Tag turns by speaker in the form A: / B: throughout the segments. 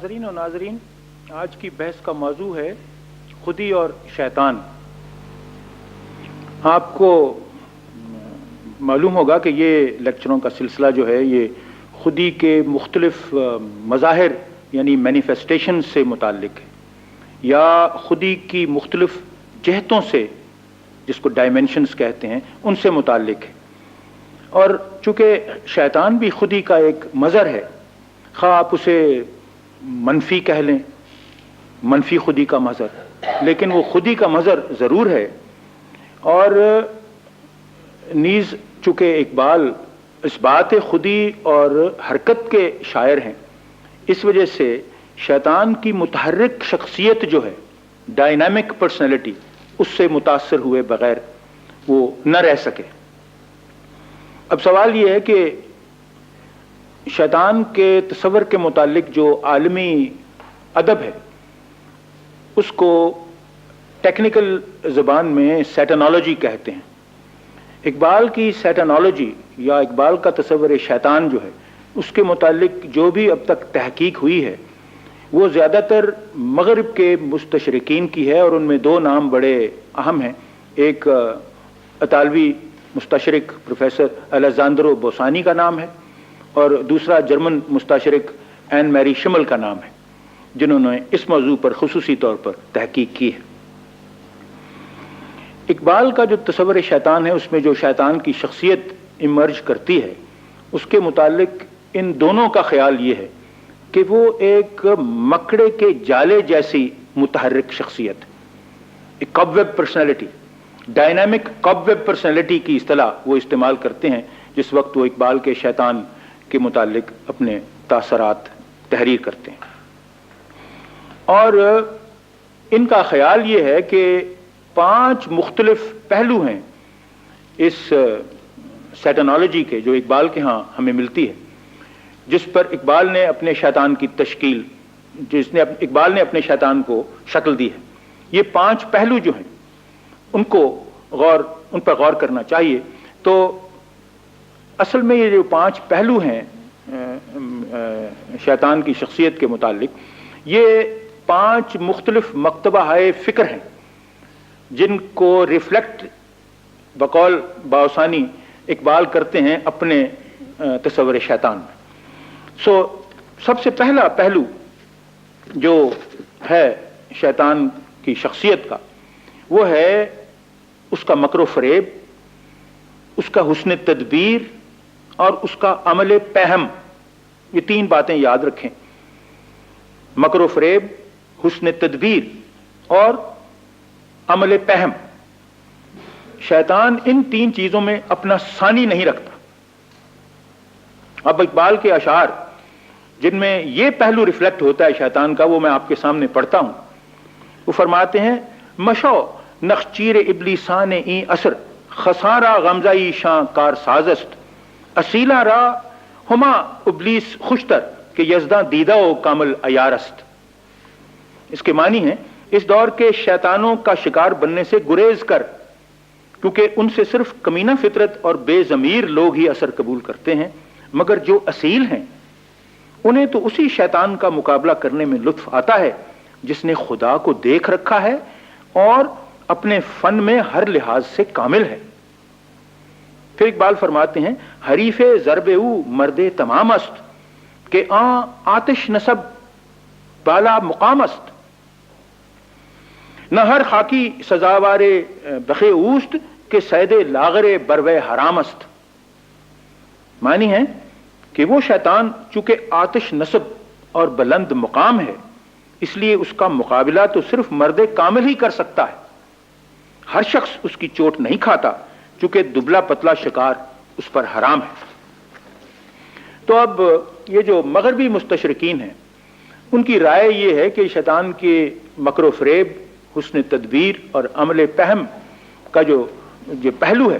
A: ناظرین و ناظرین، آج کی بحث کا موضوع ہے خودی اور شیطان۔ آپ کو معلوم ہوگا کہ یہ لیکچروں کا سلسلہ جو ہے یہ خودی کے مختلف مظاہر یعنی مینیفیسٹیشن سے متعلق ہے، یا خودی کی مختلف جہتوں سے، جس کو ڈائمینشنز کہتے ہیں، ان سے متعلق ہے۔ اور چونکہ شیطان بھی خودی کا ایک مظہر ہے، خواہ آپ اسے منفی کہہ لیں، منفی خودی کا مظہر، لیکن وہ خودی کا مظہر ضرور ہے۔ اور نیز چونکہ اقبال اس بات خودی اور حرکت کے شاعر ہیں، اس وجہ سے شیطان کی متحرک شخصیت جو ہے، ڈائنامک پرسنالٹی، اس سے متاثر ہوئے بغیر وہ نہ رہ سکے۔ اب سوال یہ ہے کہ شیطان کے تصور کے متعلق جو عالمی ادب ہے، اس کو ٹیکنیکل زبان میں سیٹانولوجی کہتے ہیں۔ اقبال کی سیٹانولوجی یا اقبال کا تصور شیطان جو ہے، اس کے متعلق جو بھی اب تک تحقیق ہوئی ہے، وہ زیادہ تر مغرب کے مستشرقین کی ہے، اور ان میں دو نام بڑے اہم ہیں۔ ایک اطالوی مستشرق پروفیسر الیزاندرو بوسانی کا نام ہے، اور دوسرا جرمن مستشرق این میری شمل کا نام ہے، جنہوں نے اس موضوع پر خصوصی طور پر تحقیق کی ہے۔ اقبال کا جو تصور شیطان ہے، اس میں جو شیطان کی شخصیت ایمرج کرتی ہے، اس کے متعلق ان دونوں کا خیال یہ ہے کہ وہ ایک مکڑے کے جالے جیسی متحرک شخصیت، ایک کب ویب پرسنالٹی، ڈائنامک کب ویب پرسنالٹی کی اصطلاح وہ استعمال کرتے ہیں جس وقت وہ اقبال کے شیطان کے متعلق اپنے تاثرات تحریر کرتے ہیں۔ اور ان کا خیال یہ ہے کہ 5 مختلف پہلو ہیں اس سیٹانولوجی کے جو اقبال کے ہاں ہمیں ملتی ہے، جس پر اقبال نے اپنے شیطان کی تشکیل، اقبال نے اپنے شیطان کو شکل دی ہے۔ یہ 5 پہلو جو ہیں ان پر غور کرنا چاہیے۔ تو اصل میں یہ جو 5 پہلو ہیں شیطان کی شخصیت کے متعلق، یہ 5 مختلف مکتبہ فکر ہیں جن کو ریفلیکٹ بقول باوسانی اقبال کرتے ہیں اپنے تصور شیطان میں۔ سب سے پہلا پہلو جو ہے شیطان کی شخصیت کا، وہ ہے اس کا مکر و فریب، اس کا حسن تدبیر اور اس کا عمل پہم۔ یہ 3 باتیں یاد رکھیں: مکر و فریب، حسن تدبیر اور عمل پہم۔ شیطان ان 3 چیزوں میں اپنا ثانی نہیں رکھتا۔ اب اقبال کے اشعار جن میں یہ پہلو ریفلیکٹ ہوتا ہے شیطان کا، وہ میں آپ کے سامنے پڑھتا ہوں۔ وہ فرماتے ہیں: مشو نخچیر ابلیسان این اثر، خسارا غمزائی شاں کار سازست، اصیلا را ہما ابلیس خوشتر کہ یزداں دیدہ و کامل عیارست۔ اس کے معنی ہیں: اس دور کے شیطانوں کا شکار بننے سے گریز کر، کیونکہ ان سے صرف کمینہ فطرت اور بے ضمیر لوگ ہی اثر قبول کرتے ہیں، مگر جو اصیل ہیں انہیں تو اسی شیطان کا مقابلہ کرنے میں لطف آتا ہے جس نے خدا کو دیکھ رکھا ہے اور اپنے فن میں ہر لحاظ سے کامل ہے۔ پھر اقبال فرماتے ہیں: حریف ضرب او مرد تمام است، کہ آن آتش نصب بالا مقام است، نہ ہر خاکی سزاوار بخے اوست، کہ سید لاغر بروے حرام است۔ معنی ہے کہ وہ شیطان چونکہ آتش نصب اور بلند مقام ہے، اس لیے اس کا مقابلہ تو صرف مرد کامل ہی کر سکتا ہے۔ ہر شخص اس کی چوٹ نہیں کھاتا، چونکہ دبلا پتلا شکار اس پر حرام ہے۔ تو اب یہ جو مغربی مستشرقین ہیں، ان کی رائے یہ ہے کہ شیطان کے مکر و فریب، حسن تدبیر اور عمل پہم کا جو پہلو ہے،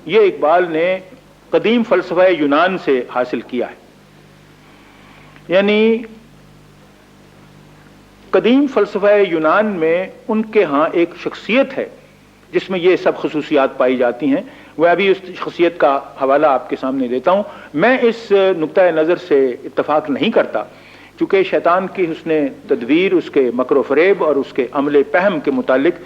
A: یہ اقبال نے قدیم فلسفہ یونان سے حاصل کیا ہے۔ یعنی قدیم فلسفہ یونان میں ان کے ہاں ایک شخصیت ہے جس میں یہ سب خصوصیات پائی جاتی ہیں۔ وہ ابھی اس شخصیت کا حوالہ آپ کے سامنے دیتا ہوں۔ میں اس نقطۂ نظر سے اتفاق نہیں کرتا چونکہ شیطان کی حسن تدبیر، اس کے مکر و فریب اور اس کے عمل پہم کے متعلق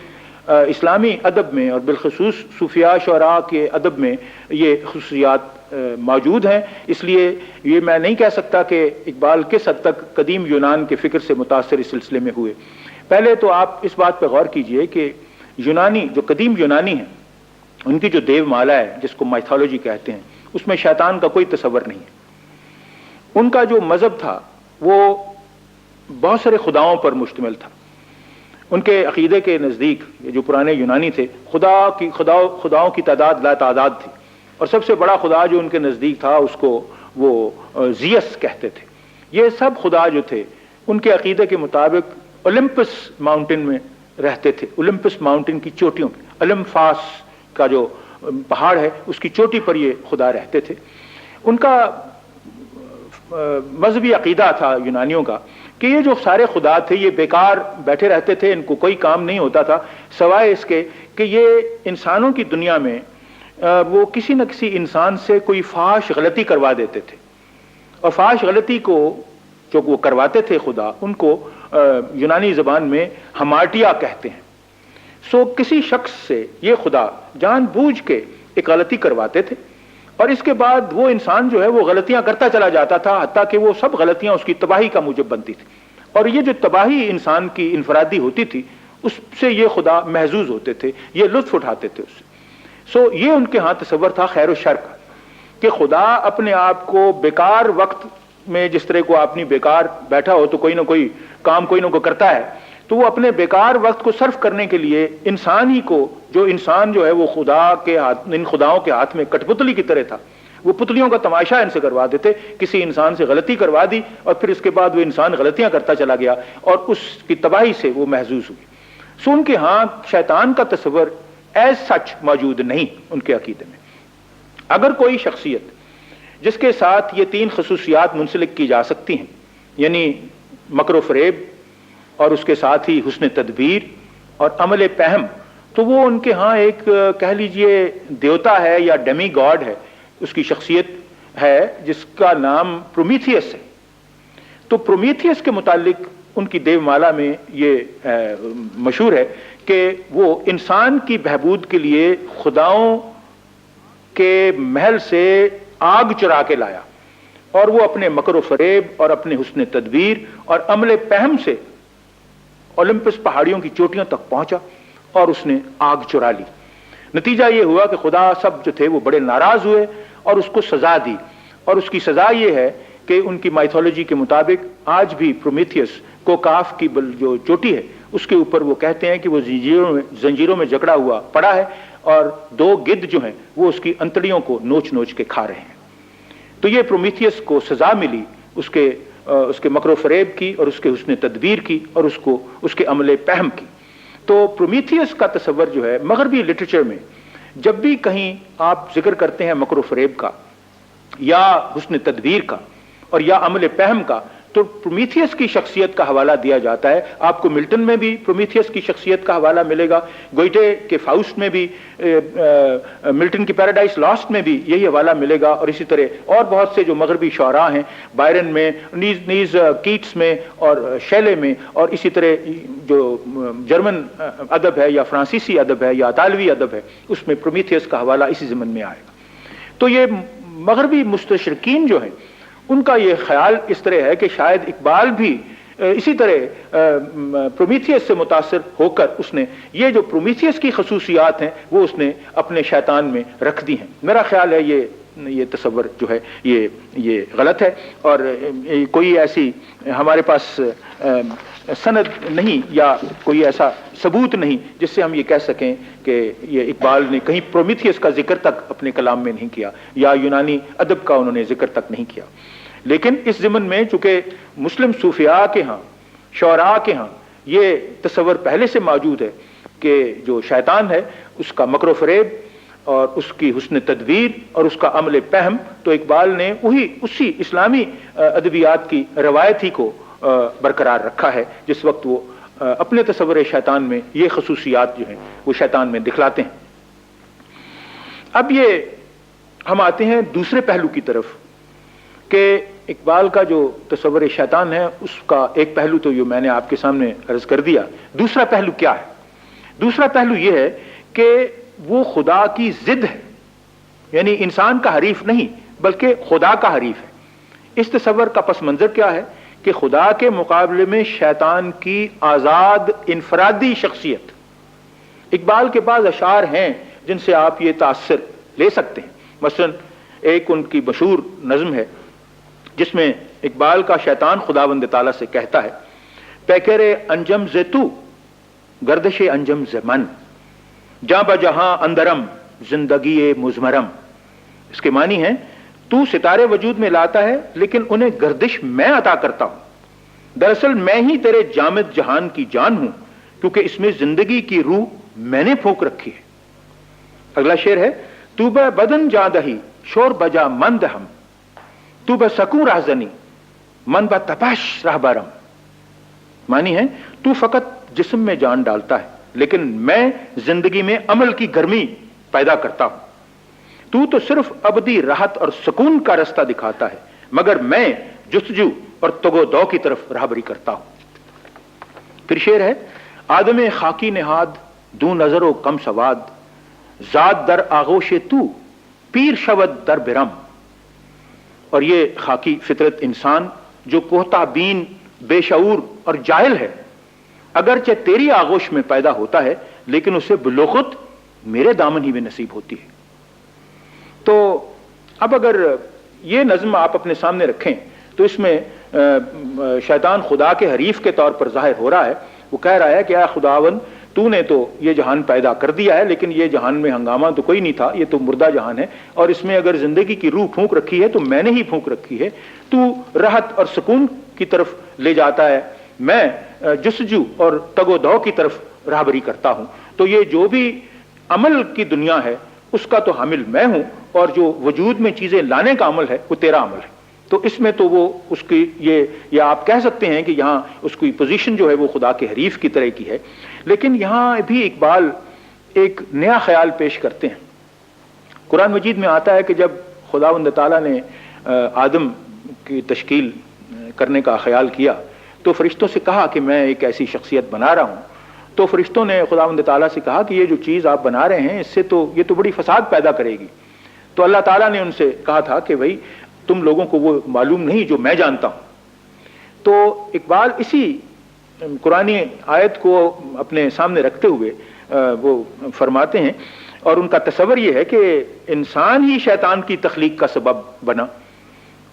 A: اسلامی ادب میں اور بالخصوص صوفیاء شعراء کے ادب میں یہ خصوصیات موجود ہیں. اس لیے یہ میں نہیں کہہ سکتا کہ اقبال کس حد تک قدیم یونان کے فکر سے متاثر اس سلسلے میں ہوئے. پہلے تو آپ اس بات پہ غور کیجئے کہ یونانی، جو قدیم یونانی ہیں، ان کی جو دیو مالا ہے جس کو مائتھولوجی کہتے ہیں، اس میں شیطان کا کوئی تصور نہیں ہے. ان کا جو مذہب تھا وہ بہت سارے خداؤں پر مشتمل تھا. ان کے عقیدے کے نزدیک جو پرانے یونانی تھے، خداؤں کی تعداد لا تعداد تھی، اور سب سے بڑا خدا جو ان کے نزدیک تھا اس کو وہ زیس کہتے تھے. یہ سب خدا جو تھے ان کے عقیدے کے مطابق اولمپس ماؤنٹین میں رہتے تھے. اولمپس ماؤنٹین کی چوٹیوں پہ، اولمفاس کا جو پہاڑ ہے اس کی چوٹی پر یہ خدا رہتے تھے. ان کا مذہبی عقیدہ تھا یونانیوں کا کہ یہ جو سارے خدا تھے یہ بیکار بیٹھے رہتے تھے، ان کو کوئی کام نہیں ہوتا تھا سوائے اس کے کہ یہ انسانوں کی دنیا میں وہ کسی نہ کسی انسان سے کوئی فحش غلطی کروا دیتے تھے، اور فحش غلطی کو جو وہ کرواتے تھے خدا، ان کو یونانی زبان میں ہمارٹیا کہتے ہیں. سو کسی شخص سے یہ خدا جان بوجھ کے ایک غلطی کرواتے تھے، اور اس کے بعد وہ انسان جو ہے وہ غلطیاں کرتا چلا جاتا تھا حتیٰ کہ وہ سب غلطیاں اس کی تباہی کا موجب بنتی تھی. اور یہ جو تباہی انسان کی انفرادی ہوتی تھی اس سے یہ خدا محظوظ ہوتے تھے، یہ لطف اٹھاتے تھے اس سے. سو یہ ان کے ہاں تصور تھا خیر و شر کا کہ خدا اپنے آپ کو بیکار وقت میں، جس طرح کو آپ نے بیکار بیٹھا ہو تو کوئی نہ کوئی کام کوئی نہ کوئی کرتا ہے، تو وہ اپنے بیکار وقت کو صرف کرنے کے لیے انسان ہی کو، جو انسان جو ہے وہ خدا کے ہاتھ، ان خداؤں کے ہاتھ میں کٹ پتلی کی طرح تھا، وہ پتلیوں کا تماشا ان سے کروا دیتے. کسی انسان سے غلطی کروا دی اور پھر اس کے بعد وہ انسان غلطیاں کرتا چلا گیا اور اس کی تباہی سے وہ محظوظ ہوئی. سو ان کے ہاں شیطان کا تصور ایز سچ موجود نہیں ان کے عقیدے میں. اگر کوئی شخصیت جس کے ساتھ یہ تین خصوصیات منسلک کی جا سکتی ہیں، یعنی مکر و فریب اور اس کے ساتھ ہی حسن تدبیر اور عمل پہم، تو وہ ان کے ہاں ایک کہہ لیجئے دیوتا ہے یا ڈیمی گاڈ ہے. اس کی شخصیت ہے جس کا نام پرومیتھیس ہے. تو پرومیتھیس کے متعلق ان کی دیو مالا میں یہ مشہور ہے کہ وہ انسان کی بہبود کے لیے خداؤں کے محل سے آگ چرا کے لایا، اور وہ اپنے مکر و فریب اور اپنے حسن تدبیر اور عمل پہم سے اولمپس پہاڑیوں کی چوٹیوں تک پہنچا اور اس نے آگ چرا لی. نتیجہ یہ ہوا کہ خدا سب جو تھے وہ بڑے ناراض ہوئے اور اس کو سزا دی. اور اس کی سزا یہ ہے کہ ان کی مائتھولوجی کے مطابق آج بھی پرومیتھیس کو کاف کی جو چوٹی ہے اس کے اوپر وہ کہتے ہیں کہ وہ زنجیروں میں جکڑا ہوا پڑا ہے، اور دو گدھ جو ہیں وہ اس کی انتڑیوں کو نوچ نوچ کے کھا رہے ہیں. تو یہ پرومیتھیس کو سزا ملی اس کے مکر و فریب کی اور اس کے حسن تدبیر کی اور اس کے عمل پہم کی. تو پرومیتھیس کا تصور جو ہے مغربی لٹریچر میں جب بھی کہیں آپ ذکر کرتے ہیں مکر و فریب کا یا حسن تدبیر کا اور یا عمل پہم کا، تو پرومیتھیس کی شخصیت کا حوالہ دیا جاتا ہے. آپ کو ملٹن میں بھی پرومیتھیس کی شخصیت کا حوالہ ملے گا، گوئٹے کے فاؤسٹ میں بھی، ملٹن کی پیراڈائز لاسٹ میں بھی یہی حوالہ ملے گا، اور اسی طرح اور بہت سے جو مغربی شعراء ہیں، بائرن میں، نیز کیٹس میں اور شیلے میں، اور اسی طرح جو جرمن ادب ہے یا فرانسیسی ادب ہے یا اطالوی ادب ہے اس میں پرومیتھیس کا حوالہ اسی ضمن میں آئے گا. تو یہ مغربی مستشرقین جو ہیں ان کا یہ خیال اس طرح ہے کہ شاید اقبال بھی اسی طرح پرومیتھیس سے متاثر ہو کر اس نے یہ جو پرومیتھیس کی خصوصیات ہیں وہ اس نے اپنے شیطان میں رکھ دی ہیں. میرا خیال ہے یہ تصور جو ہے یہ غلط ہے، اور کوئی ایسی ہمارے پاس سند نہیں یا کوئی ایسا ثبوت نہیں جس سے ہم یہ کہہ سکیں کہ یہ اقبال نے کہیں پرومیتھیس کا ذکر تک اپنے کلام میں نہیں کیا یا یونانی ادب کا انہوں نے ذکر تک نہیں کیا. لیکن اس ضمن میں چونکہ مسلم صوفیاء کے ہاں، شعراء کے ہاں یہ تصور پہلے سے موجود ہے کہ جو شیطان ہے اس کا مکر و فریب اور اس کی حسن تدبیر اور اس کا عمل پہم، تو اقبال نے اسی اسلامی ادبیات کی روایت ہی کو برقرار رکھا ہے جس وقت وہ اپنے تصور شیطان میں یہ خصوصیات جو ہیں وہ شیطان میں دکھلاتے ہیں. اب یہ ہم آتے ہیں دوسرے پہلو کی طرف کہ اقبال کا جو تصور شیطان ہے اس کا ایک پہلو تو یہ میں نے آپ کے سامنے عرض کر دیا. دوسرا پہلو کیا ہے؟ دوسرا پہلو یہ ہے کہ وہ خدا کی ضد ہے، یعنی انسان کا حریف نہیں بلکہ خدا کا حریف ہے. اس تصور کا پس منظر کیا ہے کہ خدا کے مقابلے میں شیطان کی آزاد انفرادی شخصیت. اقبال کے بعض اشعار ہیں جن سے آپ یہ تاثر لے سکتے ہیں. مثلا ایک ان کی مشہور نظم ہے جس میں اقبال کا شیطان خداوند تعالیٰ سے کہتا ہے، پیکر انجم ز تو گردش انجم ز من، جاں بجہاں اندرم زندگی مزمرم. اس کے معنی ہیں تو ستارے وجود میں لاتا ہے لیکن انہیں گردش میں عطا کرتا ہوں. دراصل میں ہی تیرے جامد جہان کی جان ہوں کیونکہ اس میں زندگی کی روح میں نے پھونک رکھی ہے. اگلا شعر ہے، تو بہ بدن جاں دہی شور بجا مند ہم، تو بہ سکوں رہزنی من بہ تپش رہ برم. معنی ہے تو فقط جسم میں جان ڈالتا ہے لیکن میں زندگی میں عمل کی گرمی پیدا کرتا ہوں. تو صرف ابدی راحت اور سکون کا رستہ دکھاتا ہے مگر میں جستجو اور تگو دو کی طرف راہبری کرتا ہوں. پھر شعر ہے، آدم خاکی نہاد دو نظر و کم سواد، ذات در آغوش تو پیر شود در برم. اور یہ خاکی فطرت انسان جو کوہتا بین، بے شعور اور جاہل ہے، اگرچہ تیری آغوش میں پیدا ہوتا ہے لیکن اسے بلوغت میرے دامن ہی میں نصیب ہوتی ہے. تو اب اگر یہ نظم آپ اپنے سامنے رکھیں تو اس میں شیطان خدا کے حریف کے طور پر ظاہر ہو رہا ہے. وہ کہہ رہا ہے کہ اے خداون، تو نے تو یہ جہان پیدا کر دیا ہے لیکن یہ جہان میں ہنگامہ تو کوئی نہیں تھا، یہ تو مردہ جہان ہے، اور اس میں اگر زندگی کی روح پھونک رکھی ہے تو میں نے ہی پھونک رکھی ہے. تو راحت اور سکون کی طرف لے جاتا ہے، میں جستجو اور تگ و دو کی طرف راہبری کرتا ہوں. تو یہ جو بھی عمل کی دنیا ہے اس کا تو حامل میں ہوں، اور جو وجود میں چیزیں لانے کا عمل ہے وہ تیرا عمل ہے. تو اس میں تو وہ اس کی یہ آپ کہہ سکتے ہیں کہ یہاں اس کی پوزیشن جو ہے وہ خدا کے حریف کی طرح کی ہے. لیکن یہاں بھی اقبال ایک نیا خیال پیش کرتے ہیں. قرآن مجید میں آتا ہے کہ جب خداوند تعالیٰ نے آدم کی تشکیل کرنے کا خیال کیا تو فرشتوں سے کہا کہ میں ایک ایسی شخصیت بنا رہا ہوں. تو فرشتوں نے خداوند تعالیٰ سے کہا کہ یہ جو چیز آپ بنا رہے ہیں اس سے تو یہ تو بڑی فساد پیدا کرے گی. تو اللہ تعالیٰ نے ان سے کہا تھا کہ بھائی تم لوگوں کو وہ معلوم نہیں جو میں جانتا ہوں. تو اقبال اسی قرآنی آیت کو اپنے سامنے رکھتے ہوئے وہ فرماتے ہیں، اور ان کا تصور یہ ہے کہ انسان ہی شیطان کی تخلیق کا سبب بنا.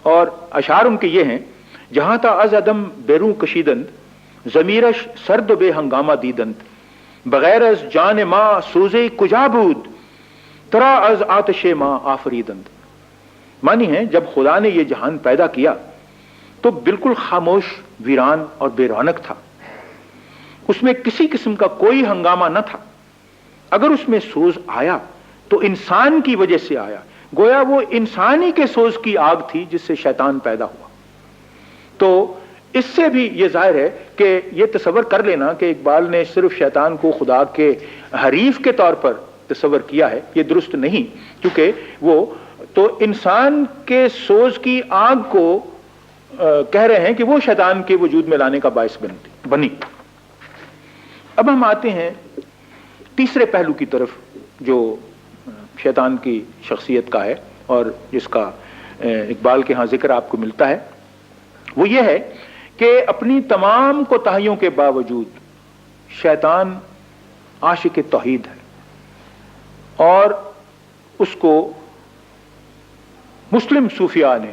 A: اور اشعار ان کے یہ ہیں، جہاں تا از عدم بیروں کشیدند ضمیرش سرد و بے ہنگامہ دیدند، بغیر از جان ماں سوزے کجا بود ترا از آتش ماں آفریدند. معنی ہے جب خدا نے یہ جہان پیدا کیا تو بالکل خاموش، ویران اور بے رونق تھا. اس میں کسی قسم کا کوئی ہنگامہ نہ تھا. اگر اس میں سوز آیا تو انسان کی وجہ سے آیا، گویا وہ انسانی کے سوز کی آگ تھی جس سے شیطان پیدا ہوا. تو اس سے بھی یہ ظاہر ہے کہ یہ تصور کر لینا کہ اقبال نے صرف شیطان کو خدا کے حریف کے طور پر تصور کیا ہے، یہ درست نہیں، کیونکہ وہ تو انسان کے سوز کی آگ کو کہہ رہے ہیں کہ وہ شیطان کے وجود میں لانے کا باعث بنی. اب ہم آتے ہیں تیسرے پہلو کی طرف جو شیطان کی شخصیت کا ہے اور جس کا اقبال کے ہاں ذکر آپ کو ملتا ہے. وہ یہ ہے کہ اپنی تمام کوتاہیوں کے باوجود شیطان عاشق توحید ہے، اور اس کو مسلم صوفیاء نے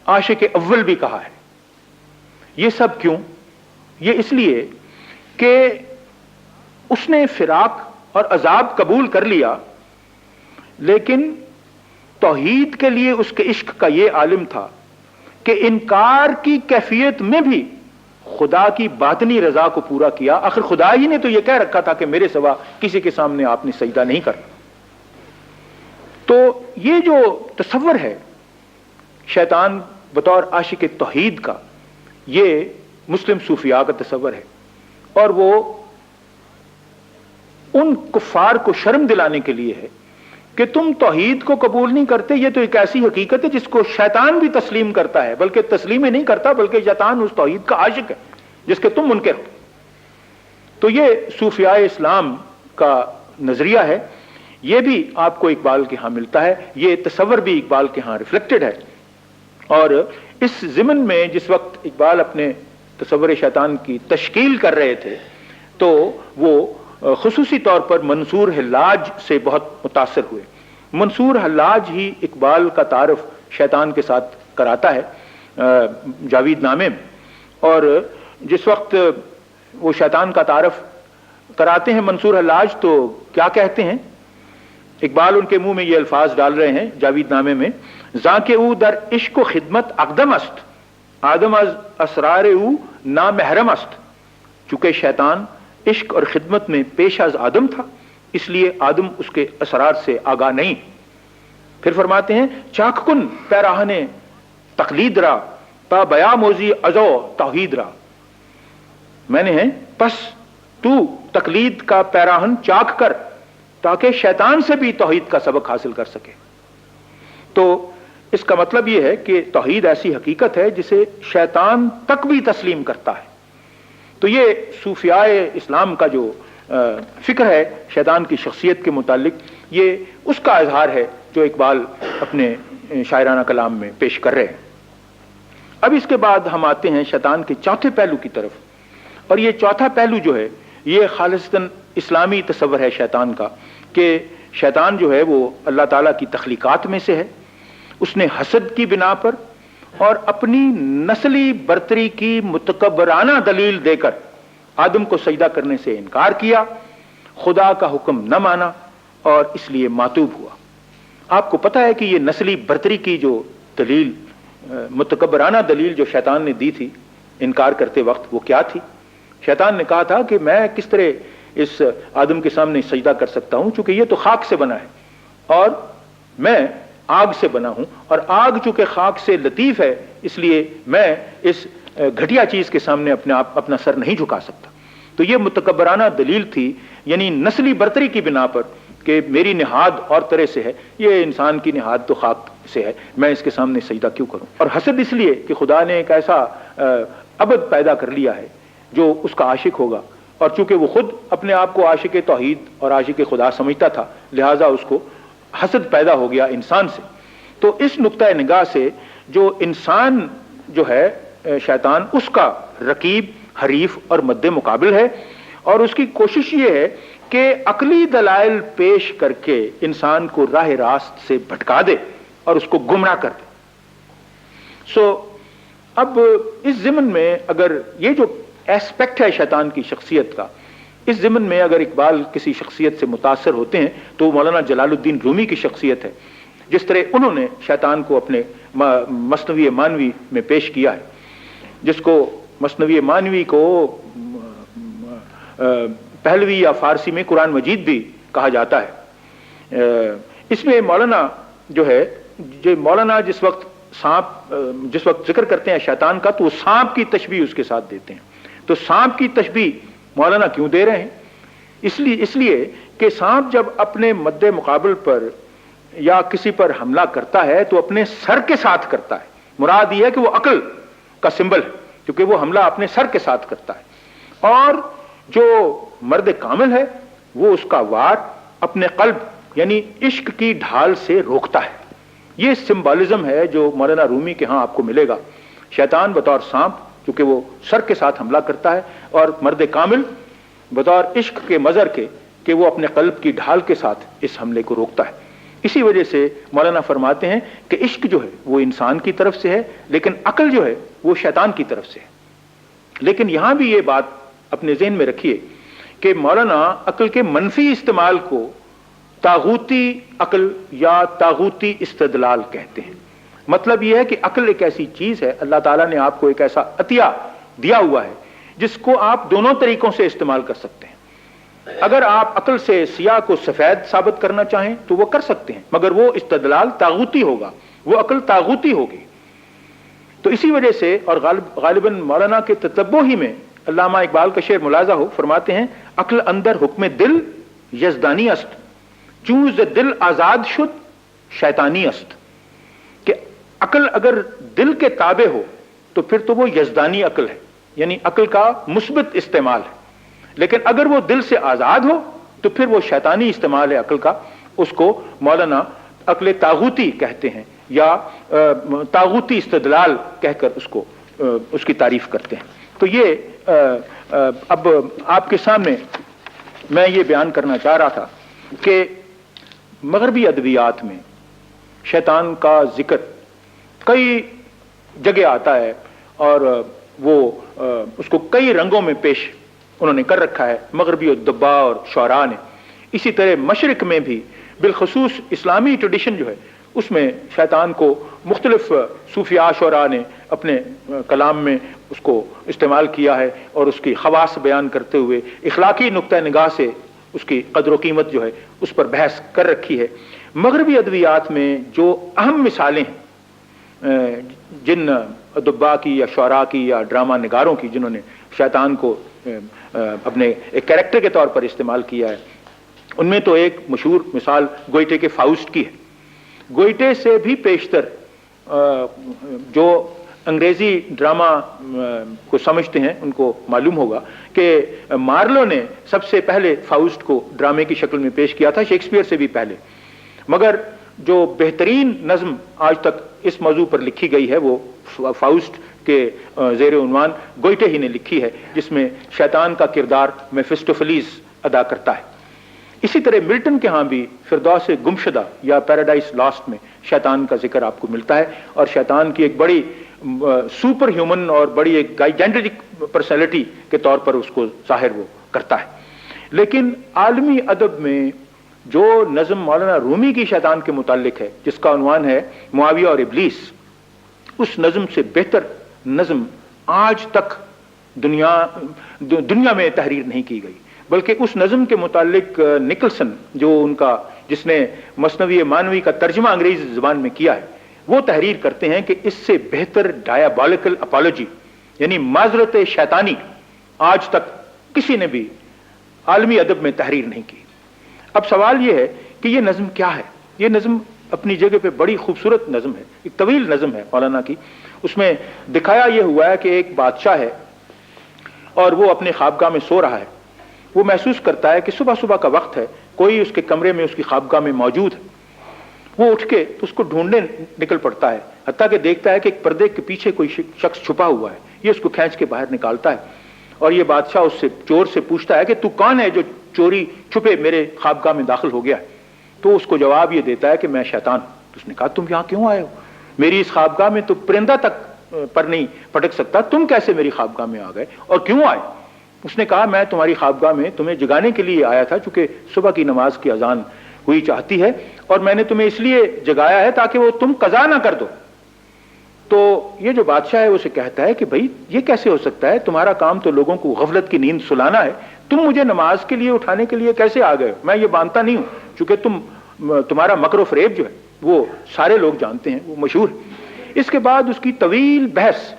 A: عاشق اول بھی کہا ہے. یہ سب کیوں؟ یہ اس لیے کہ اس نے فراق اور عذاب قبول کر لیا، لیکن توحید کے لیے اس کے عشق کا یہ عالم تھا کہ انکار کی کیفیت میں بھی خدا کی باطنی رضا کو پورا کیا. آخر خدا ہی نے تو یہ کہہ رکھا تھا کہ میرے سوا کسی کے سامنے آپ نے سجدہ نہیں کرنا. تو یہ جو تصور ہے شیطان بطور عاشق توحید کا، یہ مسلم صوفیاء کا تصور ہے، اور وہ ان کفار کو شرم دلانے کے لیے ہے کہ تم توحید کو قبول نہیں کرتے، یہ تو ایک ایسی حقیقت ہے جس کو شیطان بھی تسلیم کرتا ہے، بلکہ تسلیم ہی نہیں کرتا بلکہ شیطان اس توحید کا عاشق ہے جس کے تم منکر ہو۔ تو یہ صوفیاء اسلام کا نظریہ ہے، یہ بھی آپ کو اقبال کے ہاں ملتا ہے، یہ تصور بھی اقبال کے ہاں ریفلیکٹڈ ہے۔ اور اس ضمن میں جس وقت اقبال اپنے تصور شیطان کی تشکیل کر رہے تھے تو وہ خصوصی طور پر منصور حلاج سے بہت متاثر ہوئے۔ منصور حلاج ہی اقبال کا تعارف شیطان کے ساتھ کراتا ہے جاوید نامے میں، اور جس وقت وہ شیطان کا تعارف کراتے ہیں منصور حلاج تو کیا کہتے ہیں؟ اقبال ان کے منہ میں یہ الفاظ ڈال رہے ہیں جاوید نامے میں، زاں او در عشق و خدمت اقدم است، آدم از اسرار او نامحرم است۔ چونکہ شیطان عشق اور خدمت میں پیش از آدم تھا، اس لیے آدم اس کے اسرار سے آگاہ نہیں۔ پھر فرماتے ہیں چاک کن پیراہن تقلید را تا بیا موزی ازو توحید را، میں نے ہے پس تو تقلید کا پیراہن چاک کر تاکہ شیطان سے بھی توحید کا سبق حاصل کر سکے۔ تو اس کا مطلب یہ ہے کہ توحید ایسی حقیقت ہے جسے شیطان تک بھی تسلیم کرتا ہے۔ تو یہ صوفیاء اسلام کا جو فکر ہے شیطان کی شخصیت کے متعلق، یہ اس کا اظہار ہے جو اقبال اپنے شاعرانہ کلام میں پیش کر رہے ہیں۔ اب اس کے بعد ہم آتے ہیں شیطان کے چوتھے پہلو کی طرف، اور یہ چوتھا پہلو جو ہے یہ خالصتاً اسلامی تصور ہے شیطان کا، کہ شیطان جو ہے وہ اللہ تعالیٰ کی تخلیقات میں سے ہے۔ اس نے حسد کی بنا پر اور اپنی نسلی برتری کی متکبرانہ دلیل دے کر آدم کو سجدہ کرنے سے انکار کیا، خدا کا حکم نہ مانا اور اس لیے ماتوب ہوا۔ آپ کو پتہ ہے کہ یہ نسلی برتری کی جو دلیل، متکبرانہ دلیل جو شیطان نے دی تھی انکار کرتے وقت، وہ کیا تھی؟ شیطان نے کہا تھا کہ میں کس طرح اس آدم کے سامنے سجدہ کر سکتا ہوں، چونکہ یہ تو خاک سے بنا ہے اور میں آگ سے بنا ہوں، اور آگ چونکہ خاک سے لطیف ہے اس لیے میں اس گھٹیا چیز کے سامنے اپنا سر نہیں جھکا سکتا۔ تو یہ متکبرانہ دلیل تھی، یعنی نسلی برتری کی بنا پر کہ میری نہاد اور طرح سے ہے، یہ انسان کی نہاد تو خاک سے ہے، میں اس کے سامنے سجدہ کیوں کروں؟ اور حسد اس لیے کہ خدا نے ایک ایسا عبد پیدا کر لیا ہے جو اس کا عاشق ہوگا، اور چونکہ وہ خود اپنے آپ کو عاشق توحید اور عاشق خدا سمجھتا تھا، لہٰذا اس کو حسد پیدا ہو گیا انسان سے۔ تو اس نقطۂ نگاہ سے جو انسان جو ہے شیطان، اس کا رقیب، حریف اور مد مقابل ہے، اور اس کی کوشش یہ ہے کہ عقلی دلائل پیش کر کے انسان کو راہ راست سے بھٹکا دے اور اس کو گمراہ کر دے۔ اب اس ضمن میں اگر یہ جو ایسپیکٹ ہے شیطان کی شخصیت کا، اس ضمن میں اگر اقبال کسی شخصیت سے متاثر ہوتے ہیں تو وہ مولانا جلال الدین رومی کی شخصیت ہے، جس طرح انہوں نے شیطان کو اپنے مثنوی مانوی میں پیش کیا ہے، جس کو مثنوی مانوی کو پہلوی یا فارسی میں قرآن مجید بھی کہا جاتا ہے۔ اس میں مولانا جو ہے، مولانا جس وقت ذکر کرتے ہیں شیطان کا تو وہ سانپ کی تشبیہ اس کے ساتھ دیتے ہیں۔ تو سانپ کی تشبیہ مولانا کیوں دے رہے ہیں؟ اس لیے کہ سانپ جب اپنے مد مقابل پر یا کسی پر حملہ کرتا ہے تو اپنے سر کے ساتھ کرتا ہے، مراد یہ ہے کہ وہ عقل کا سمبل ہے کیونکہ وہ حملہ اپنے سر کے ساتھ کرتا ہے، اور جو مرد کامل ہے وہ اس کا وار اپنے قلب یعنی عشق کی ڈھال سے روکتا ہے۔ یہ سمبولزم ہے جو مولانا رومی کے ہاں آپ کو ملے گا۔ شیطان بطور سانپ کیونکہ وہ سر کے ساتھ حملہ کرتا ہے، اور مرد کامل بطور عشق کے مظہر کے کہ وہ اپنے قلب کی ڈھال کے ساتھ اس حملے کو روکتا ہے۔ اسی وجہ سے مولانا فرماتے ہیں کہ عشق جو ہے وہ انسان کی طرف سے ہے، لیکن عقل جو ہے وہ شیطان کی طرف سے ہے۔ لیکن یہاں بھی یہ بات اپنے ذہن میں رکھیے کہ مولانا عقل کے منفی استعمال کو طاغوتی عقل یا طاغوتی استدلال کہتے ہیں۔ مطلب یہ ہے کہ عقل ایک ایسی چیز ہے، اللہ تعالیٰ نے آپ کو ایک ایسا عطیہ دیا ہوا ہے جس کو آپ دونوں طریقوں سے استعمال کر سکتے ہیں۔ اگر آپ عقل سے سیاہ کو سفید ثابت کرنا چاہیں تو وہ کر سکتے ہیں، مگر وہ استدلال طاغوتی ہوگا، وہ عقل طاغوتی ہوگی۔ تو اسی وجہ سے، اور غالباً مولانا کے تتبع ہی میں علامہ اقبال کا شعر ملاحظہ ہو، فرماتے ہیں عقل اندر حکم دل یزدانی است، چون ز دل آزاد شد شیطانی است، کہ عقل اگر دل کے تابع ہو تو پھر تو وہ یزدانی عقل ہے، یعنی عقل کا مثبت استعمال ہے، لیکن اگر وہ دل سے آزاد ہو تو پھر وہ شیطانی استعمال ہے عقل کا، اس کو مولانا عقل طاغوتی کہتے ہیں یا طاغوتی استدلال کہہ کر اس کی تعریف کرتے ہیں۔ تو یہ اب آپ کے سامنے میں یہ بیان کرنا چاہ رہا تھا کہ مغربی ادبیات میں شیطان کا ذکر کئی جگہ آتا ہے اور وہ اس کو کئی رنگوں میں پیش انہوں نے کر رکھا ہے مغربی ادباء اور شعراء نے۔ اسی طرح مشرق میں بھی بالخصوص اسلامی ٹریڈیشن جو ہے اس میں شیطان کو مختلف صوفیاء شعراء نے اپنے کلام میں اس کو استعمال کیا ہے اور اس کی خواص بیان کرتے ہوئے اخلاقی نقطہ نگاہ سے اس کی قدر و قیمت جو ہے اس پر بحث کر رکھی ہے۔ مغربی ادبیات میں جو اہم مثالیں ہیں جن ادباء کی یا شعراء کی یا ڈرامہ نگاروں کی جنہوں نے شیطان کو اپنے ایک کریکٹر کے طور پر استعمال کیا ہے، ان میں تو ایک مشہور مثال گوئٹے کے فاؤسٹ کی ہے۔ گوئٹے سے بھی پیشتر جو انگریزی ڈرامہ کو سمجھتے ہیں ان کو معلوم ہوگا کہ مارلو نے سب سے پہلے فاؤسٹ کو ڈرامے کی شکل میں پیش کیا تھا، شیکسپیئر سے بھی پہلے، مگر جو بہترین نظم آج تک اس موضوع پر لکھی گئی ہے وہ فاؤسٹ کے زیر عنوان گوئٹے ہی نے لکھی ہے، جس میں شیطان کا کردار میفسٹوفیلیس ادا کرتا ہے۔ اسی طرح ملٹن کے ہاں بھی فردوس گمشدہ یا پیراڈائز لاسٹ میں شیطان کا ذکر آپ کو ملتا ہے، اور شیطان کی ایک بڑی سپر ہیومن اور بڑی ایک گائجینٹک پرسنالٹی کے طور پر اس کو ظاہر وہ کرتا ہے۔ لیکن عالمی ادب میں جو نظم مولانا رومی کی شیطان کے متعلق ہے جس کا عنوان ہے معاویہ اور ابلیس، اس نظم سے بہتر نظم آج تک دنیا میں تحریر نہیں کی گئی، بلکہ اس نظم کے متعلق نکلسن جو ان کا جس نے مثنوی مانوی کا ترجمہ انگریزی زبان میں کیا ہے، وہ تحریر کرتے ہیں کہ اس سے بہتر ڈایابولیکل اپالوجی یعنی معذرت شیطانی آج تک کسی نے بھی عالمی ادب میں تحریر نہیں کی۔ اب سوال یہ ہے کہ یہ نظم کیا ہے؟ یہ نظم اپنی جگہ پہ بڑی خوبصورت نظم ہے، ایک طویل نظم ہے مولانا کی۔ اس میں دکھایا یہ ہوا ہے کہ ایک بادشاہ ہے اور وہ اپنے خوابگاہ میں سو رہا ہے، وہ محسوس کرتا ہے کہ صبح صبح کا وقت ہے، کوئی اس کے کمرے میں اس کی خوابگاہ میں موجود ہے، وہ اٹھ کے اس کو ڈھونڈنے نکل پڑتا ہے، حتیٰ کہ دیکھتا ہے کہ ایک پردے کے پیچھے کوئی شخص چھپا ہوا ہے، یہ اس کو کھینچ کے باہر نکالتا ہے، اور یہ بادشاہ اس سے چور سے پوچھتا ہے کہ تو کون ہے جو چوری چھپے میرے خوابگاہ میں داخل ہو گیا ہے؟ تو اس کو جواب یہ دیتا ہے کہ میں شیطان ہوں۔ تو اس نے کہا تم یہاں کیوں آئے ہو؟ میری اس خوابگاہ میں تو پرندہ تک پر نہیں پٹک سکتا، تم کیسے میری خوابگاہ میں آ گئے اور کیوں آئے؟ اس نے کہا میں تمہاری خوابگاہ میں تمہیں جگانے کے لیے آیا تھا، چونکہ صبح کی نماز کی اذان ہوئی چاہتی ہے، اور میں نے تمہیں اس لیے جگایا ہے تاکہ وہ تم قضا نہ کر دو۔ تو یہ جو بادشاہ ہے اسے کہتا ہے کہ بھائی یہ کیسے ہو سکتا ہے، تمہارا کام تو لوگوں کو غفلت کی نیند سلانا ہے، تم مجھے نماز کے لیے اٹھانے کے لیے کیسے آ گئے؟ میں یہ مانتا نہیں ہوں، چونکہ تمہارا مکر و فریب جو ہے وہ سارے لوگ جانتے ہیں، وہ مشہور ہے۔ اس کے بعد اس کی طویل بحث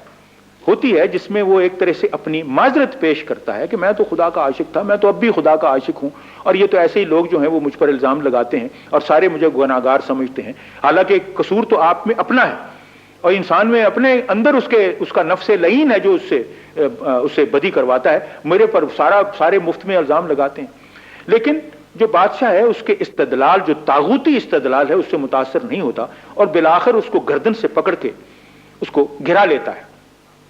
A: ہوتی ہے جس میں وہ ایک طرح سے اپنی معذرت پیش کرتا ہے کہ میں تو خدا کا عاشق تھا، میں تو اب بھی خدا کا عاشق ہوں، اور یہ تو ایسے ہی لوگ جو ہیں وہ مجھ پر الزام لگاتے ہیں اور سارے مجھے گناہگار سمجھتے ہیں، حالانکہ قصور تو آپ میں اپنا ہے، اور انسان میں اپنے اندر اس کا نفس لعین ہے جو اس سے بدی کرواتا ہے، میرے پر سارے مفت میں الزام لگاتے ہیں۔ لیکن جو بادشاہ ہے اس کے استدلال جو طاغوتی استدلال ہے اس سے متاثر نہیں ہوتا، اور بالآخر اس کو گردن سے پکڑ کے اس کو گرا لیتا ہے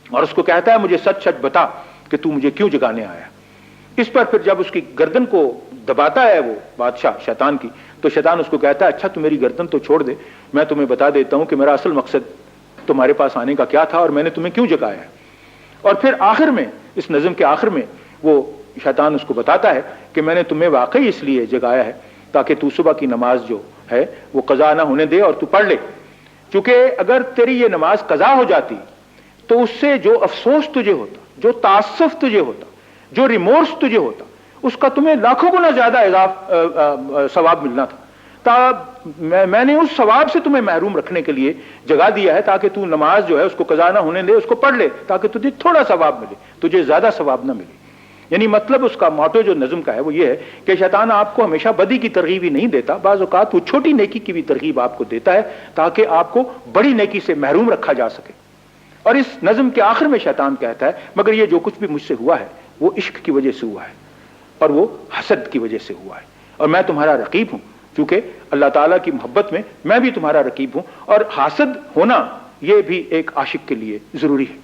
A: اور اس کو کہتا ہے مجھے سچ سچ بتا کہ تو مجھے کیوں جگانے آیا۔ اس پر پھر جب اس کی گردن کو دباتا ہے وہ بادشاہ شیطان کی، تو شیطان اس کو کہتا ہے اچھا تو میری گردن تو چھوڑ دے، میں تمہیں بتا دیتا ہوں کہ میرا اصل مقصد تمہارے پاس آنے کا کیا تھا اور میں نے تمہیں کیوں جگایا ہے۔ اور پھر آخر میں اس نظم کے آخر میں وہ شیطان اس کو بتاتا ہے کہ میں نے تمہیں واقعی اس لیے جگایا ہے تاکہ تو صبح کی نماز جو ہے وہ قضا نہ ہونے دے اور تو پڑھ لے، چونکہ اگر تیری یہ نماز قضا ہو جاتی تو اس سے جو افسوس تجھے ہوتا، جو تعصف تجھے ہوتا، جو ریمورس تجھے ہوتا، اس کا تمہیں لاکھوں گنا زیادہ ثواب ملنا تھا۔ میں نے اس ثواب سے تمہیں محروم رکھنے کے لیے جگا دیا ہے تاکہ تو نماز جو ہے اس کو قضا نہ ہونے دے، اس کو پڑھ لے تاکہ تجھے تھوڑا ثواب ملے، تجھے زیادہ ثواب نہ ملے۔ یعنی مطلب اس کا موٹو جو نظم کا ہے وہ یہ ہے کہ شیطان آپ کو ہمیشہ بدی کی ترغیب ہی نہیں دیتا، بعض اوقات وہ چھوٹی نیکی کی بھی ترغیب آپ کو دیتا ہے تاکہ آپ کو بڑی نیکی سے محروم رکھا جا سکے۔ اور اس نظم کے آخر میں شیطان کہتا ہے مگر یہ جو کچھ بھی مجھ سے ہوا ہے وہ عشق کی وجہ سے ہوا ہے اور وہ حسد کی وجہ سے ہوا ہے، اور میں تمہارا رقیب ہوں، چونکہ اللہ تعالیٰ کی محبت میں میں بھی تمہارا رقیب ہوں، اور حاسد ہونا یہ بھی ایک عاشق کے لیے ضروری ہے۔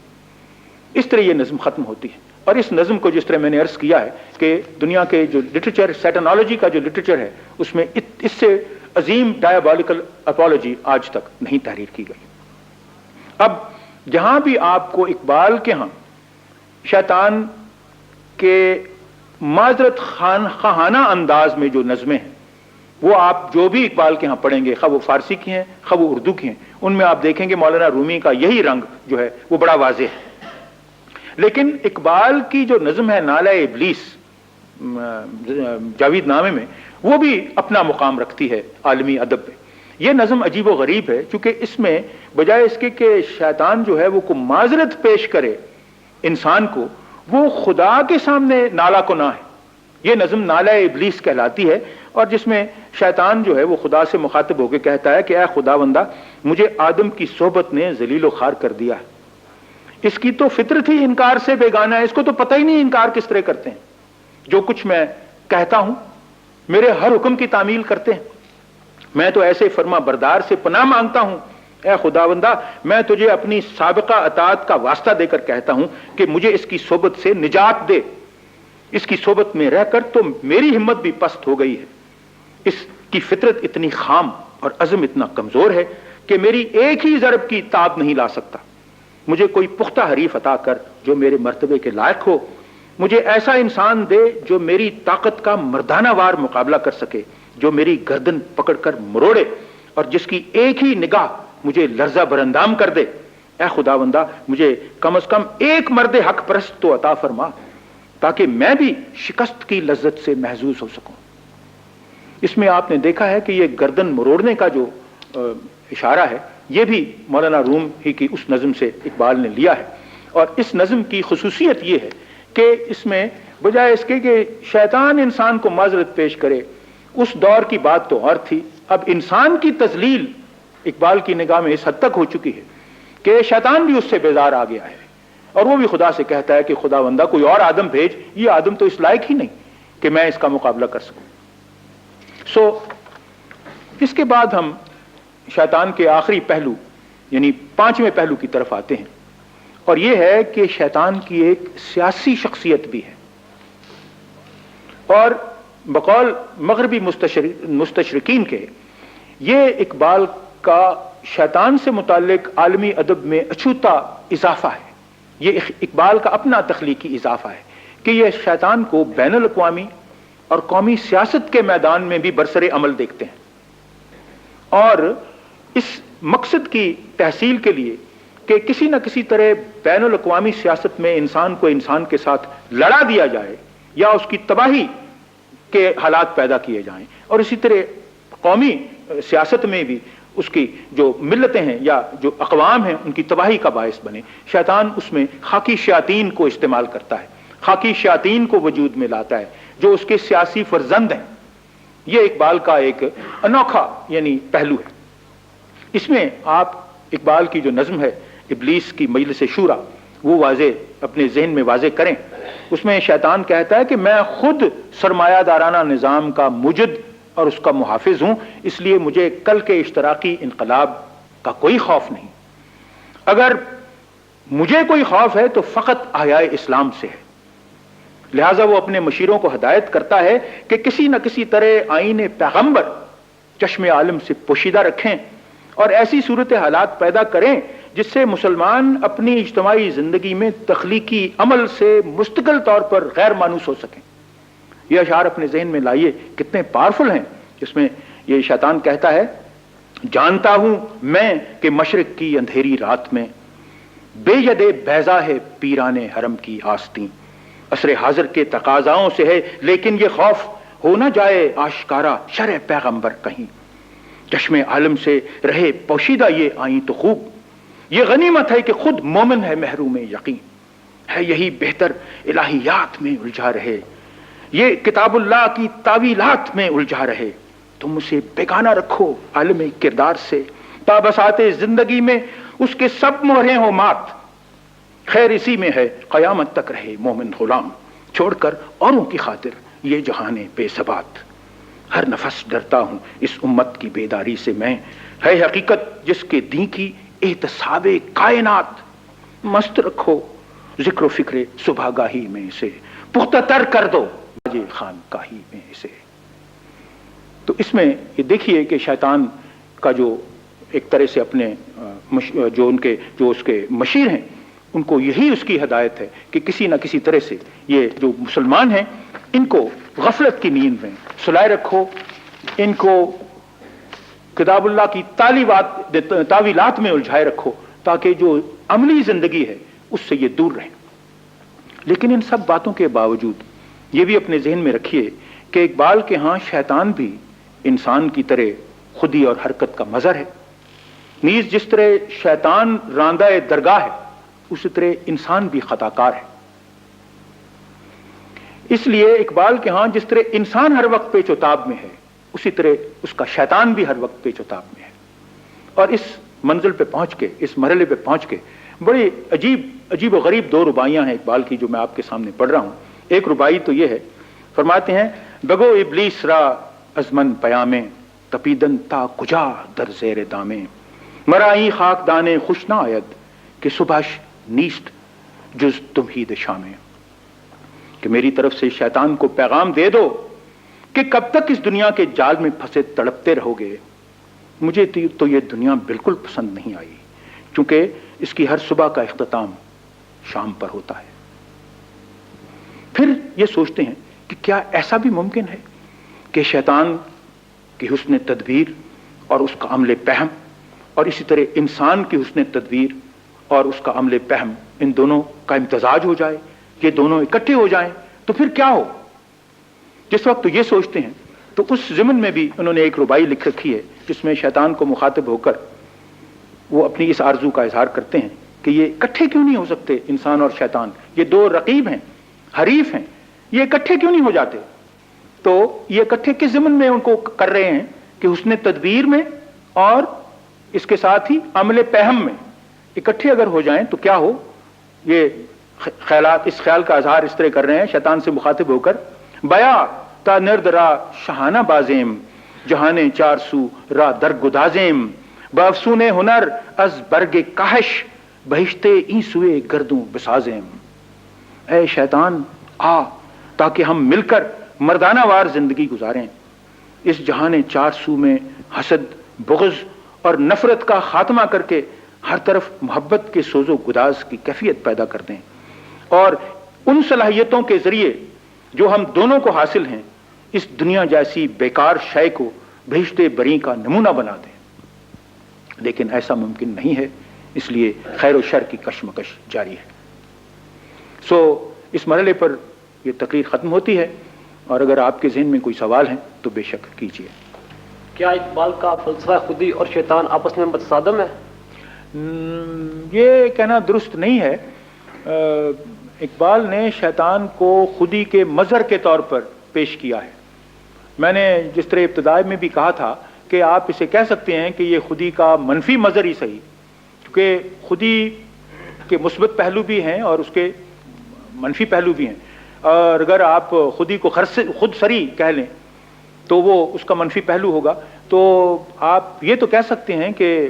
A: اس طرح یہ نظم ختم ہوتی ہے، اور اس نظم کو جس طرح میں نے عرض کیا ہے کہ دنیا کے جو لٹریچر، سیٹانالوجی کا جو لٹریچر ہے اس میں اس سے عظیم ڈائبولیکل اپولوجی آج تک نہیں تحریر کی گئی۔ اب جہاں بھی آپ کو اقبال کے ہاں شیطان کے معذرت خواہانہ انداز میں جو نظمیں ہیں وہ آپ جو بھی اقبال کے ہاں پڑھیں گے، خواہ وہ فارسی کی ہیں خواہ وہ اردو کی ہیں، ان میں آپ دیکھیں گے مولانا رومی کا یہی رنگ جو ہے وہ بڑا واضح ہے۔ لیکن اقبال کی جو نظم ہے نالہ ابلیس جاوید نامے میں، وہ بھی اپنا مقام رکھتی ہے عالمی ادب میں۔ یہ نظم عجیب و غریب ہے چونکہ اس میں بجائے اس کے کہ شیطان جو ہے وہ کو معذرت پیش کرے انسان کو، وہ خدا کے سامنے نالا کو نہ ہے۔ یہ نظم نالہ ابلیس کہلاتی ہے، اور جس میں شیطان جو ہے وہ خدا سے مخاطب ہو کے کہتا ہے کہ اے خداوندہ، مجھے آدم کی صحبت نے ذلیل و خوار کر دیا ہے، اس کی تو فطرت ہی انکار سے بیگانہ ہے، اس کو تو پتہ ہی نہیں انکار کس طرح کرتے ہیں، جو کچھ میں کہتا ہوں میرے ہر حکم کی تعمیل کرتے ہیں، میں تو ایسے فرما بردار سے پناہ مانگتا ہوں، اے خداوندہ میں تجھے اپنی سابقہ اطاعت کا واسطہ دے کر کہتا ہوں کہ مجھے اس کی صحبت سے نجات دے، اس کی صحبت میں رہ کر تو میری ہمت بھی پست ہو گئی ہے، اس کی فطرت اتنی خام اور عزم اتنا کمزور ہے کہ میری ایک ہی ضرب کی تاب نہیں لا سکتا، مجھے کوئی پختہ حریف عطا کر جو میرے مرتبے کے لائق ہو، مجھے ایسا انسان دے جو میری طاقت کا مردانہ وار مقابلہ کر سکے، جو میری گردن پکڑ کر مروڑے اور جس کی ایک ہی نگاہ مجھے لرزہ برندام کر دے، اے خداوندہ مجھے کم از کم ایک مرد حق پرست تو عطا فرما تاکہ میں بھی شکست کی لذت سے محظوظ ہو سکوں۔ اس میں آپ نے دیکھا ہے کہ یہ گردن مروڑنے کا جو اشارہ ہے یہ بھی مولانا روم ہی کی اس نظم سے اقبال نے لیا ہے، اور اس نظم کی خصوصیت یہ ہے کہ اس میں بجائے اس کے کہ شیطان انسان کو معذرت پیش کرے، اس دور کی بات تو اور تھی، اب انسان کی تذلیل اقبال کی نگاہ میں اس حد تک ہو چکی ہے کہ شیطان بھی اس سے بیزار آ گیا ہے، اور وہ بھی خدا سے کہتا ہے کہ خداوندہ کوئی اور آدم بھیج، یہ آدم تو اس لائق ہی نہیں کہ میں اس کا مقابلہ کر سکوں۔ اس کے بعد ہم شیطان کے آخری پہلو یعنی 5ویں پہلو کی طرف آتے ہیں، اور یہ ہے کہ شیطان کی ایک سیاسی شخصیت بھی ہے، اور بقول مغربی مستشرقین کے یہ اقبال کا شیطان سے متعلق عالمی ادب میں اچھوتا اضافہ ہے، یہ اقبال کا اپنا تخلیقی اضافہ ہے کہ یہ شیطان کو بین الاقوامی اور قومی سیاست کے میدان میں بھی برسر عمل دیکھتے ہیں، اور اس مقصد کی تحصیل کے لیے کہ کسی نہ کسی طرح بین الاقوامی سیاست میں انسان کو انسان کے ساتھ لڑا دیا جائے یا اس کی تباہی کے حالات پیدا کیے جائیں، اور اسی طرح قومی سیاست میں بھی اس کی جو ملتیں ہیں یا جو اقوام ہیں ان کی تباہی کا باعث بنے، شیطان اس میں خاکی شیاطین کو استعمال کرتا ہے، خاکی شیاطین کو وجود میں لاتا ہے جو اس کے سیاسی فرزند ہیں۔ یہ اقبال کا ایک انوکھا یعنی پہلو ہے۔ اس میں آپ اقبال کی جو نظم ہے ابلیس کی مجلس شورا وہ واضح اپنے ذہن میں واضح کریں، اس میں شیطان کہتا ہے کہ میں خود سرمایہ دارانہ نظام کا مجد اور اس کا محافظ ہوں، اس لیے مجھے کل کے اشتراکی انقلاب کا کوئی خوف نہیں، اگر مجھے کوئی خوف ہے تو فقط احیاء اسلام سے ہے، لہٰذا وہ اپنے مشیروں کو ہدایت کرتا ہے کہ کسی نہ کسی طرح آئین پیغمبر چشم عالم سے پوشیدہ رکھیں اور ایسی صورت حالات پیدا کریں جس سے مسلمان اپنی اجتماعی زندگی میں تخلیقی عمل سے مستقل طور پر غیر مانوس ہو سکیں۔ یہ اشعار اپنے ذہن میں لائیے، کتنے پاورفل ہیں۔ جس میں یہ شیطان کہتا ہے، جانتا ہوں میں کہ مشرق کی اندھیری رات میں بے ید بیضا ہے پیران حرم کی آستین، عصر حاضر کے تقاضاؤں سے ہے لیکن یہ خوف ہو نہ جائے آشکارا شرع پیغمبر کہیں، چشم عالم سے رہے پوشیدہ یہ آئیں تو خوب، یہ غنیمت ہے کہ خود مومن ہے محروم یقین، ہے یہی بہتر الہیات میں الجھا رہے، یہ کتاب اللہ کی تعویلات میں الجھا رہے، تم اسے بیگانہ رکھو عالم کردار سے، تا بساط زندگی میں اس کے سب مہریں ہو مات، خیر اسی میں ہے قیامت تک رہے مومن غلام، چھوڑ کر اوروں کی خاطر یہ جہان بے ثبات، ہر نفس ڈرتا ہوں اس امت کی بیداری سے میں، ہے حقیقت جس کے دین کی احتساب کائنات، مست رکھو ذکر و فکر صبح گاہی میں اسے، پختہ تر کر دو باج خان کاہی میں اسے۔ تو اس میں یہ دیکھیے کہ شیطان کا جو ایک طرح سے اپنے جو اس کے مشیر ہیں، ان کو یہی اس کی ہدایت ہے کہ کسی نہ کسی طرح سے یہ جو مسلمان ہیں ان کو غفلت کی نیند میں سلائے رکھو، ان کو کتاب اللہ کی تعویلات میں الجھائے رکھو، تاکہ جو عملی زندگی ہے اس سے یہ دور رہیں۔ لیکن ان سب باتوں کے باوجود یہ بھی اپنے ذہن میں رکھیے کہ اقبال کے ہاں شیطان بھی انسان کی طرح خودی اور حرکت کا مظہر ہے، نیز جس طرح شیطان راندہ درگاہ ہے اسی طرح انسان بھی خطاکار ہے۔ اس لیے اقبال کے ہاں جس طرح انسان ہر وقت پیچ و تاب میں ہے اسی طرح اس کا شیطان بھی ہر وقت پیچ و تاب میں ہے۔ اور اس منزل پہ پہنچ کے، اس مرحلے پہ پہنچ کے بڑی عجیب و غریب دو ربائیاں ہیں اقبال کی جو میں آپ کے سامنے پڑھ رہا ہوں۔ ایک ربائی تو یہ ہے، فرماتے ہیں بگو ابلیس را ازمن پیامے، تپیدن تا کجا در زیر دامے، مرائی خاک دانے خوش نہ آید کہ صبحش نیست جز تم ہی دشامے، کہ میری طرف سے شیطان کو پیغام دے دو کہ کب تک اس دنیا کے جال میں پھنسے تڑپتے رہو گے، مجھے تو یہ دنیا بالکل پسند نہیں آئی، کیونکہ اس کی ہر صبح کا اختتام شام پر ہوتا ہے۔ پھر یہ سوچتے ہیں کہ کیا ایسا بھی ممکن ہے کہ شیطان کی حسن تدبیر اور اس کا عمل پہم، اور اسی طرح انسان کی حسن تدبیر اور اس کا عمل پہم، ان دونوں کا امتزاج ہو جائے، یہ دونوں اکٹھے ہو جائیں تو پھر کیا ہو؟ جس وقت تو یہ سوچتے ہیں تو اس ضمن میں بھی انہوں نے ایک ربائی لکھ رکھی ہے جس میں شیطان کو مخاطب ہو کر وہ اپنی اس آرزو کا اظہار کرتے ہیں کہ یہ اکٹھے کیوں نہیں ہو سکتے، انسان اور شیطان یہ دو رقیب ہیں، حریف ہیں، یہ اکٹھے کیوں نہیں ہو جاتے؟ تو یہ اکٹھے کس ضمن میں ان کو کر رہے ہیں کہ حسن تدبیر میں اور اس کے ساتھ ہی عمل پہم میں اکٹھے اگر ہو جائیں تو کیا ہو؟ یہ خیالات، اس خیال کا اظہار اس طرح کر رہے ہیں شیطان سے مخاطب ہو کر، بیا تا نرد را شہانہ بازیم، جہانے چار سو را در گدازیم، بافسون ہنر از برگ کاہش، بہشتے این سوئے گردوں بسازیم۔ اے شیطان آ تاکہ ہم مل کر مردانہ وار زندگی گزاریں، اس جہان چار سو میں حسد، بغض اور نفرت کا خاتمہ کر کے ہر طرف محبت کے سوز و گداز کی کیفیت پیدا کر دیں، اور ان صلاحیتوں کے ذریعے جو ہم دونوں کو حاصل ہیں اس دنیا جیسی بیکار شے کو بہشت بری کا نمونہ بنا دیں۔ لیکن ایسا ممکن نہیں ہے، اس لیے خیر و شر کی کشمکش جاری ہے۔ سو اس مرحلے پر یہ تقریر ختم ہوتی ہے، اور اگر آپ کے ذہن میں کوئی سوال ہیں تو بے شک کیجیے۔
B: کیا اقبال کا فلسفہ خودی اور شیطان آپس میں متصادم ہے؟
A: یہ کہنا درست نہیں ہے۔ اقبال نے شیطان کو خودی کے مظہر کے طور پر پیش کیا ہے۔ میں نے جس طرح ابتدائی میں بھی کہا تھا کہ آپ اسے کہہ سکتے ہیں کہ یہ خودی کا منفی مظہر ہی صحیح، کیونکہ خودی کے مثبت پہلو بھی ہیں اور اس کے منفی پہلو بھی ہیں، اور اگر آپ خودی کو خود سری کہہ لیں تو وہ اس کا منفی پہلو ہوگا۔ تو آپ یہ تو کہہ سکتے ہیں کہ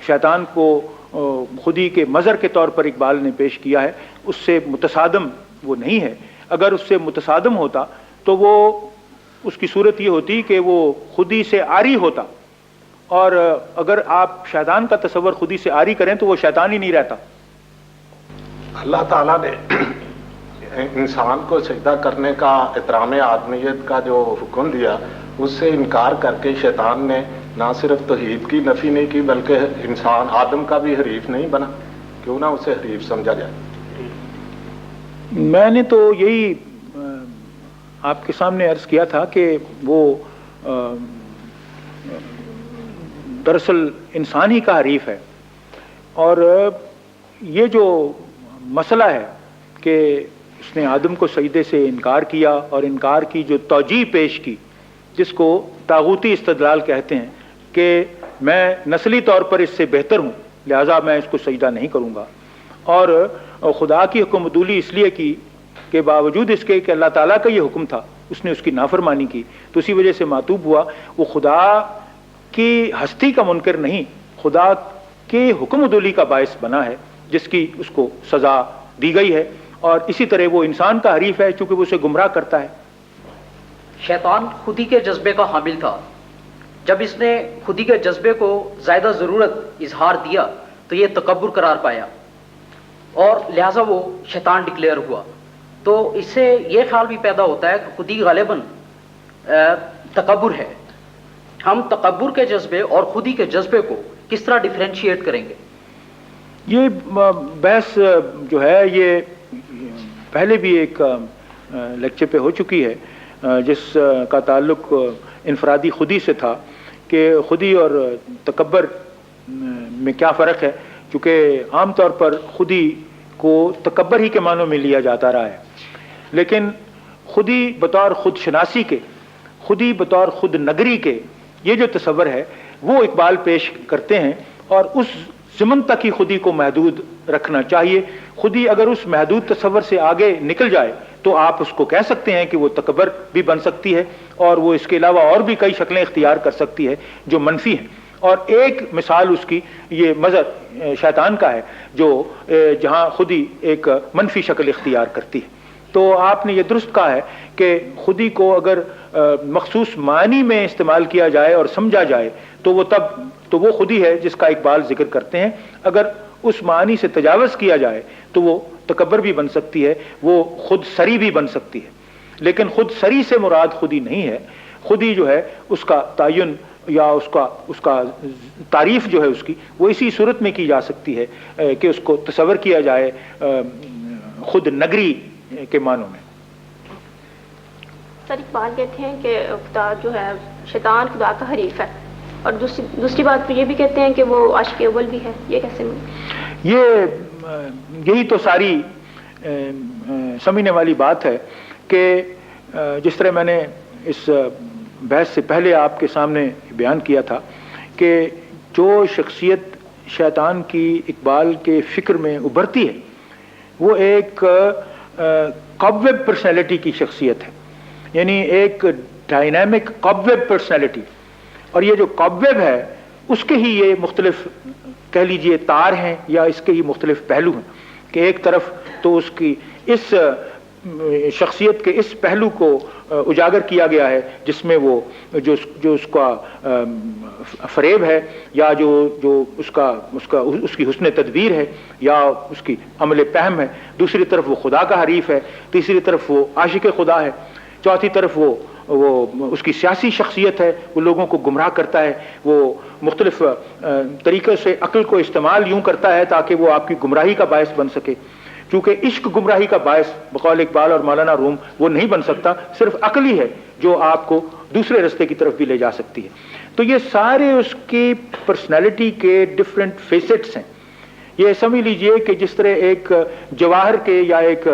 A: شیطان کو خودی کے مظہر کے طور پر اقبال نے پیش کیا ہے، اس سے متصادم وہ نہیں ہے۔ اگر اس سے متصادم ہوتا تو وہ اس کی صورت یہ ہوتی کہ وہ خودی سے عاری ہوتا، اور اگر آپ شیطان کا تصور خودی سے عاری کریں تو وہ شیطان ہی نہیں رہتا۔
C: اللہ تعالیٰ نے انسان کو سجدہ کرنے کا، احترام آدمیت کا جو حکم دیا، اس سے انکار کر کے شیطان نے نہ صرف توحید کی نفی نہیں کی بلکہ انسان آدم کا بھی حریف نہیں بنا، کیوں نہ اسے حریف سمجھا جائے۔
A: میں نے تو یہی آپ کے سامنے عرض کیا تھا کہ وہ دراصل انسان ہی کا حریف ہے، اور یہ جو مسئلہ ہے کہ اس نے آدم کو سجدے سے انکار کیا اور انکار کی جو توجیہ پیش کی جس کو طاغوتی استدلال کہتے ہیں کہ میں نسلی طور پر اس سے بہتر ہوں لہٰذا میں اس کو سجدہ نہیں کروں گا، اور خدا کی حکمدولی اس لیے کی کہ باوجود اس کے کہ اللہ تعالیٰ کا یہ حکم تھا اس نے اس کی نافرمانی کی تو اسی وجہ سے معتوب ہوا، وہ خدا کی ہستی کا منکر نہیں، خدا کے حکم عدولی کا باعث بنا ہے جس کی اس کو سزا دی گئی ہے، اور اسی طرح وہ انسان کا حریف ہے چونکہ وہ اسے گمراہ کرتا ہے۔
D: شیطان خودی کے جذبے کا حامل تھا، جب اس نے خودی کے جذبے کو زائدہ ضرورت اظہار دیا تو یہ تکبر قرار پایا اور لہٰذا وہ شیطان ڈکلیئر ہوا۔ تو اس سے یہ خیال بھی پیدا ہوتا ہے کہ خودی غالباً تکبر ہے۔ ہم تکبر کے جذبے اور خودی کے جذبے کو کس طرح ڈیفرینشیٹ کریں گے؟
A: یہ بحث جو ہے یہ پہلے بھی ایک لیکچر پہ ہو چکی ہے جس کا تعلق انفرادی خودی سے تھا کہ خودی اور تکبر میں کیا فرق ہے، چونکہ عام طور پر خودی کو تکبر ہی کے معنوں میں لیا جاتا رہا ہے، لیکن خودی بطور خود شناسی کے، خودی بطور خود نگری کے یہ جو تصور ہے وہ اقبال پیش کرتے ہیں، اور اس ضمن تک ہی خودی کو محدود رکھنا چاہیے۔ خودی اگر اس محدود تصور سے آگے نکل جائے تو آپ اس کو کہہ سکتے ہیں کہ وہ تکبر بھی بن سکتی ہے، اور وہ اس کے علاوہ اور بھی کئی شکلیں اختیار کر سکتی ہے جو منفی ہیں، اور ایک مثال اس کی یہ مظہر شیطان کا ہے جو جہاں خودی ایک منفی شکل اختیار کرتی ہے۔ تو آپ نے یہ درست کہا ہے کہ خودی کو اگر مخصوص معنی میں استعمال کیا جائے اور سمجھا جائے تو وہ خودی ہے جس کا اقبال ذکر کرتے ہیں، اگر اس معنی سے تجاوز کیا جائے تو وہ تکبر بھی بن سکتی ہے، وہ خود سری بھی بن سکتی ہے، لیکن خود سری سے مراد خودی نہیں ہے۔ خودی جو ہے اس کا تعین یا اس کا تعریف جو ہے اس کی وہ اسی صورت میں کی جا سکتی ہے کہ اس کو تصور کیا جائے خود نگری کے معنوں میں۔
E: سر اقبال کہتے ہیں کہ خدا جو ہے شیطان خدا کا حریف ہے، اور دوسری بات پہ یہ بھی کہتے ہیں کہ وہ عاشق اول بھی ہے، یہ کیسے
A: یہی تو ساری سمجھنے والی بات ہے کہ جس طرح میں نے اس بحث سے پہلے آپ کے سامنے بیان کیا تھا کہ جو شخصیت شیطان کی اقبال کے فکر میں ابھرتی ہے وہ ایک کابویب پرسنالٹی کی شخصیت ہے، یعنی ایک ڈائنامک کابویب پرسنالٹی، اور یہ جو کابویب ہے اس کے ہی یہ مختلف کہہ لیجئے تار ہیں یا اس کے ہی مختلف پہلو ہیں کہ ایک طرف تو اس کی اس شخصیت کے اس پہلو کو اجاگر کیا گیا ہے جس میں وہ جو اس کا فریب ہے یا جو اس کی حسن تدبیر ہے یا اس کی عمل فہم ہے، دوسری طرف وہ خدا کا حریف ہے، تیسری طرف وہ عاشق خدا ہے، چوتھی طرف وہ اس کی سیاسی شخصیت ہے، وہ لوگوں کو گمراہ کرتا ہے، وہ مختلف طریقے سے عقل کو استعمال یوں کرتا ہے تاکہ وہ آپ کی گمراہی کا باعث بن سکے، چونکہ عشق گمراہی کا باعث بقول اقبال اور مولانا روم وہ نہیں بن سکتا، صرف عقل ہی ہے جو آپ کو دوسرے رستے کی طرف بھی لے جا سکتی ہے۔ تو یہ سارے اس کی پرسنالٹی کے ڈفرینٹ فیسٹس ہیں۔ یہ سمجھ لیجئے کہ جس طرح ایک جواہر کے یا ایک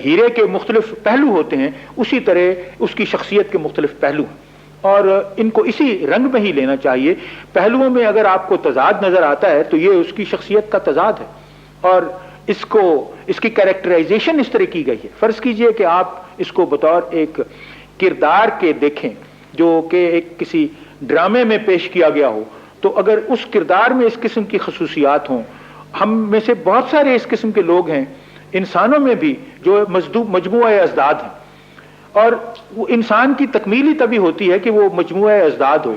A: ہیرے کے مختلف پہلو ہوتے ہیں اسی طرح اس کی شخصیت کے مختلف پہلو ہیں، اور ان کو اسی رنگ میں ہی لینا چاہیے۔ پہلوؤں میں اگر آپ کو تضاد نظر آتا ہے تو یہ اس کی شخصیت کا تضاد ہے، اور اس کی کیریکٹرائزیشن اس طرح کی گئی ہے۔ فرض کیجئے کہ آپ اس کو بطور ایک کردار کے دیکھیں جو کہ ایک کسی ڈرامے میں پیش کیا گیا ہو، تو اگر اس کردار میں اس قسم کی خصوصیات ہوں، ہم میں سے بہت سارے اس قسم کے لوگ ہیں انسانوں میں بھی جو مجموعہ ازداد ہیں، اور وہ انسان کی تکمیل ہی تبھی ہوتی ہے کہ وہ مجموعہ ازداد ہو،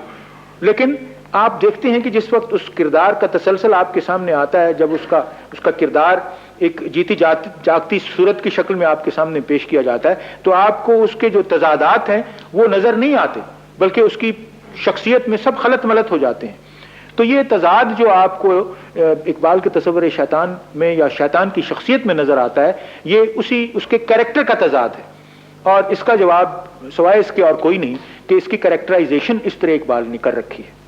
A: لیکن آپ دیکھتے ہیں کہ جس وقت اس کردار کا تسلسل آپ کے سامنے آتا ہے، جب اس کا کردار ایک جیتی جاگتی صورت کی شکل میں آپ کے سامنے پیش کیا جاتا ہے تو آپ کو اس کے جو تضادات ہیں وہ نظر نہیں آتے، بلکہ اس کی شخصیت میں سب خلط ملط ہو جاتے ہیں۔ تو یہ تضاد جو آپ کو اقبال کے تصور شیطان میں یا شیطان کی شخصیت میں نظر آتا ہے یہ اس کے کریکٹر کا تضاد ہے، اور اس کا جواب سوائے اس کے اور کوئی نہیں کہ اس کی کریکٹرائزیشن اس طرح اقبال نے کر رکھی ہے۔